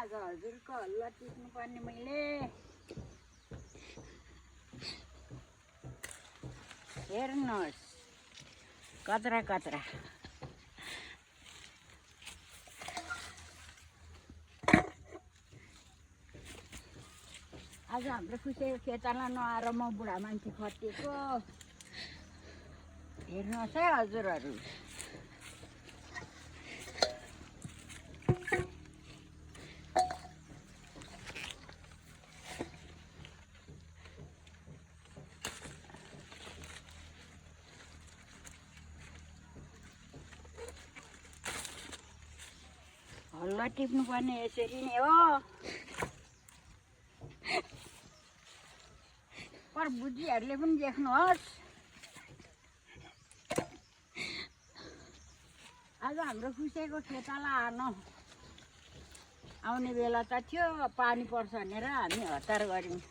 आज हजुरको हल्ला टिप्नुपर्ने मैले हेर्नुहोस् कत्रा कत्रा आज हाम्रो खुसीको खेताला नआएर म बुढा मान्छे खटिएको हेर्नुहोस् है हजुरहरू हल्ला टिप्नुपर्ने यसरी नै हो पर बुझीहरूले पनि देख्नुहोस् आज हाम्रो खुसीको खेताला आउने बेला त थियो पानी पर्छ भनेर हामी हतार गऱ्यौँ।